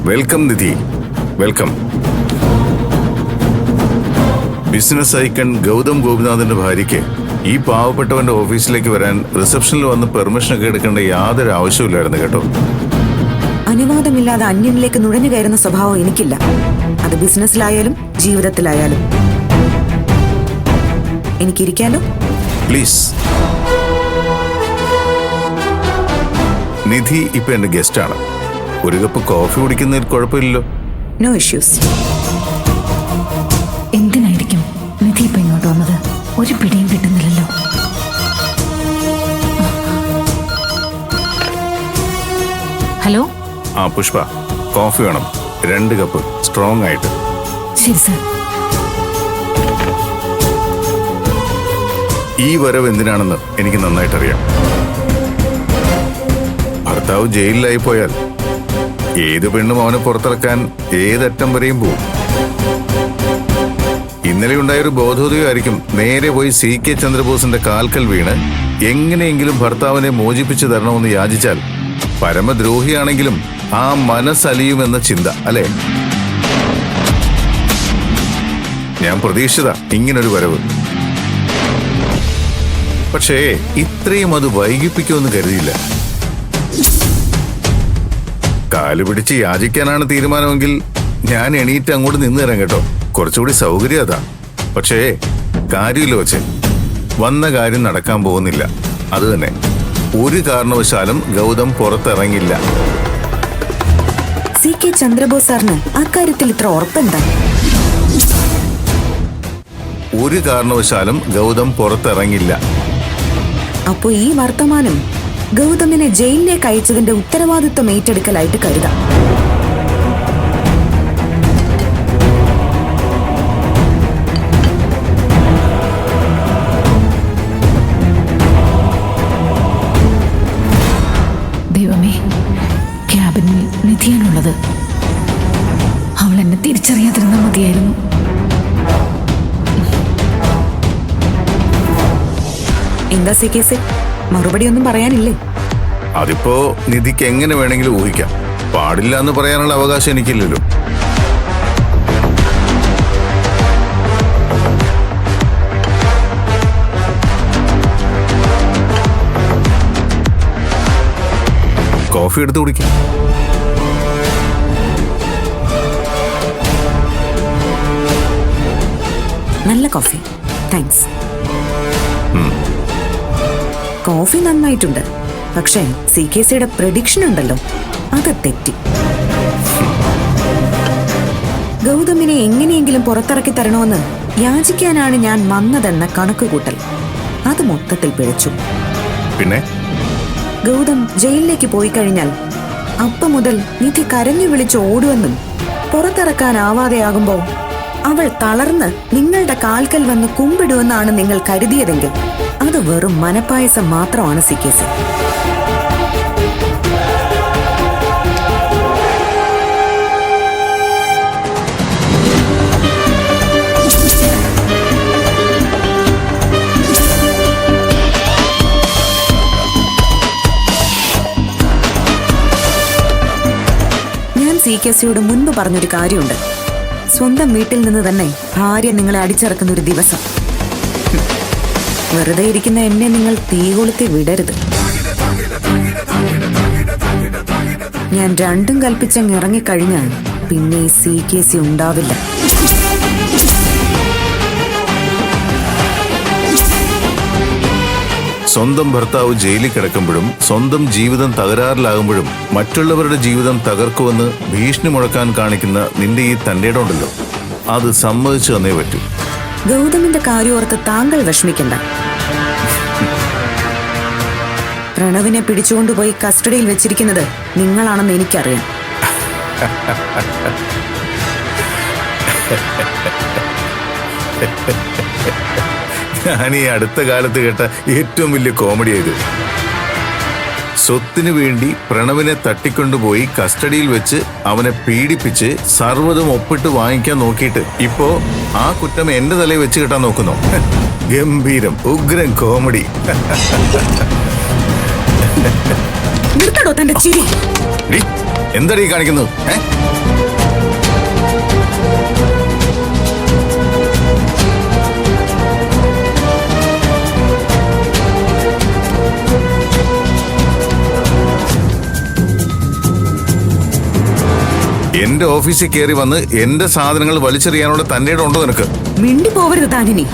Welcome നിധി, welcome. Business icon Gautam ഗോപിനാഥിന്റെ ഭാര്യയ്ക്ക് ഈ പാവപ്പെട്ടവന്റെ ഓഫീസിലേക്ക് വരാൻ റിസപ്ഷനിൽ വന്ന് പെർമിഷനൊക്കെ എടുക്കേണ്ട യാതൊരു ആവശ്യമില്ലായിരുന്നു കേട്ടോ. അനുവാദമില്ലാതെ അന്യനിലേക്ക് നുഴഞ്ഞു കയറുന്ന സ്വഭാവം എനിക്കില്ല. അത് ബിസിനസ്സിലായാലും ജീവിതത്തിലായാലും. എനിക്കിരിക്കാലോ? പ്ലീസ്. നിധി ഇപ്പൊ എന്റെ ഗസ്റ്റാണ്. ഒരു കപ്പ് കോഫി കുടിക്കുന്നതിൽ കുഴപ്പമില്ലല്ലോ. No issues. എന്തിനായിരിക്കും നിധി ഇപ്പൊ ഇങ്ങോട്ട് വന്നത്? ഒരു പിടിയും കിട്ടുന്നില്ലല്ലോ. ഹലോ. ആ പുഷ്പ, കോഫി വേണം, 2 കപ്പ് സ്ട്രോങ് ആയിട്ട്. ശരി സർ. ഈ വരവ് എന്തിനാണെന്ന് എനിക്ക് നന്നായിട്ടറിയാം. ഭർത്താവ് ജയിലിലായി പോയാൽ ഏത് പെണ്ണും അവനെ പുറത്തിറക്കാൻ ഏതറ്റം വരെയും പോകും. ഇന്നലെ ഉണ്ടായൊരു ബോധോദയമായിരിക്കും നേരെ പോയി CK ചന്ദ്രബോസിന്റെ കാൽക്കൽ വീണ് എങ്ങനെയെങ്കിലും ഭർത്താവിനെ മോചിപ്പിച്ചു തരണമെന്ന് യാചിച്ചാൽ പരമദ്രോഹിയാണെങ്കിലും ആ മനസ്സലിയുമെന്ന ചിന്ത, അല്ലേ? ഞാൻ പ്രതീക്ഷിച്ചതാ ഇങ്ങനൊരു വരവ്. പക്ഷേ ഇത്രയും അത് വൈകിപ്പിക്കുമെന്ന് കരുതിയില്ല. കാല് പിടിച്ച് യാചിക്കാനാണ് തീരുമാനമെങ്കിൽ ഞാൻ എണീറ്റ് അങ്ങോട്ട് നിന്ന് തരാം കേട്ടോ. കുറച്ചുകൂടി സൗകര്യം അതാ. പക്ഷേ കാര്യമില്ല വച്ച് വന്ന കാര്യം നടക്കാൻ പോകുന്നില്ല. അത് തന്നെ, ഒരു കാരണവശാലും ഗൗതം പുറത്തിറങ്ങില്ല. CK ചന്ദ്രബോസ് സാറിന് അക്കാര്യത്തിൽ ഇത്ര ഉറപ്പെന്താ? ഒരു കാരണവശാലും ഗൗതം പുറത്തിറങ്ങില്ല. അപ്പോ ഈ വർത്തമാനം ഗൗതമിനെ ജയിലിലേക്ക് അയച്ചതിന്റെ ഉത്തരവാദിത്വം ഏറ്റെടുക്കലായിട്ട് കരുതാം. ദൈവമേ, ക്യാബിനിൽ നിധിയാണുള്ളത്. അവൾ എന്നെ തിരിച്ചറിയാതിരുന്നാൽ മതിയായിരുന്നു. എന്താ CK സർ, മറുപടി ഒന്നും പറയാനില്ലേ? അതിപ്പോ നിധിക്ക് എങ്ങനെ വേണമെങ്കിലും ഊഹിക്കാം. പാടില്ല എന്ന് പറയാനുള്ള അവകാശം എനിക്കില്ലല്ലോ. കോഫി എടുത്ത് കുടിക്കാം. നല്ല കോഫി, താങ്ക്സ്. കോഫി നന്നായിട്ടുണ്ട്. പക്ഷേ CK സിയുടെ പ്രഡിക്ഷൻ ഉണ്ടല്ലോ, അത് തെറ്റി. ഗൗതമിനെ എങ്ങനെയെങ്കിലും പുറത്തിറക്കി തരണമെന്ന് യാചിക്കാനാണ് ഞാൻ വന്നതെന്ന കണക്കുകൂട്ടൽ, അത് മൊത്തത്തിൽ പിഴച്ചു. പിന്നെ ഗൗതം ജയിലിലേക്ക് പോയി കഴിഞ്ഞാൽ അപ്പം മുതൽ നിധി കരഞ്ഞു വിളിച്ച് ഓടുമെന്നും പുറത്തിറക്കാനാവാതെയാകുമ്പോ അവൾ തളർന്ന് നിങ്ങളുടെ കാൽക്കൽ വന്ന് കുമ്പിടുമെന്നാണ് നിങ്ങൾ കരുതിയതെങ്കിൽ അത് വെറും മനപ്പായസം മാത്രമാണ് CK സർ. ഞാൻ CK സിയോട് മുൻപ് പറഞ്ഞൊരു കാര്യമുണ്ട്. സ്വന്തം വീട്ടിൽ നിന്ന് തന്നെ ഭാര്യ നിങ്ങളെ അടിച്ചിറക്കുന്ന ഒരു ദിവസം. വെറുതെ ഇരിക്കുന്ന എന്നെ നിങ്ങൾ തീ കൊളുത്തി വിടരുത്. ഞാൻ രണ്ടും കൽപ്പിച്ചങ്ങ് ഇറങ്ങിക്കഴിഞ്ഞാൽ പിന്നെ ഈ CK സി ഉണ്ടാവില്ല. സ്വന്തം ഭർത്താവ് ജയിലിൽ കിടക്കുമ്പോഴും സ്വന്തം ജീവിതം തകരാറിലാകുമ്പോഴും മറ്റുള്ളവരുടെ ജീവിതം തകർക്കുമെന്ന് ഭീഷണി മുഴക്കാൻ കാണിക്കുന്ന നിന്റെ ഈ തന്റേടമുണ്ടല്ലോ, അത് സമ്മതിച്ചു തന്നേ പറ്റൂ. ഗൗതമിന്റെ കാര്യോർത്ത് താങ്കൾ വിഷമിക്കണ്ട. പ്രണവിനെ പിടിച്ചുകൊണ്ടുപോയി കസ്റ്റഡിയിൽ വെച്ചിരിക്കുന്നത് നിങ്ങളാണെന്ന് എനിക്കറിയാം. ഞാൻ ഈ അടുത്ത കാലത്ത് കേട്ട ഏറ്റവും വലിയ കോമഡി ആയത്. സ്വത്തിനു വേണ്ടി പ്രണവിനെ തട്ടിക്കൊണ്ടുപോയി കസ്റ്റഡിയിൽ വെച്ച് അവനെ പീഡിപ്പിച്ച് സർവ്വതും ഒപ്പിട്ട് വാങ്ങിക്കാൻ നോക്കിയിട്ട് ഇപ്പോ ആ കുറ്റം എന്റെ തലയിൽ വെച്ച് കിട്ടാൻ നോക്കുന്നു. ഗംഭീരം, ഉഗ്രൻ കോമഡി. നിർത്തടോ തന്റെ ചിരി. എന്താടീ കാണിക്കുന്നത്? എന്റെ ഓഫീസിൽ കയറി വന്ന് എന്റെ സാധനങ്ങൾ വലിച്ചെറിയാനുള്ള തന്റെ ഉണ്ടോ നിനക്ക്? മിണ്ടി പോവരുത് താനിനി.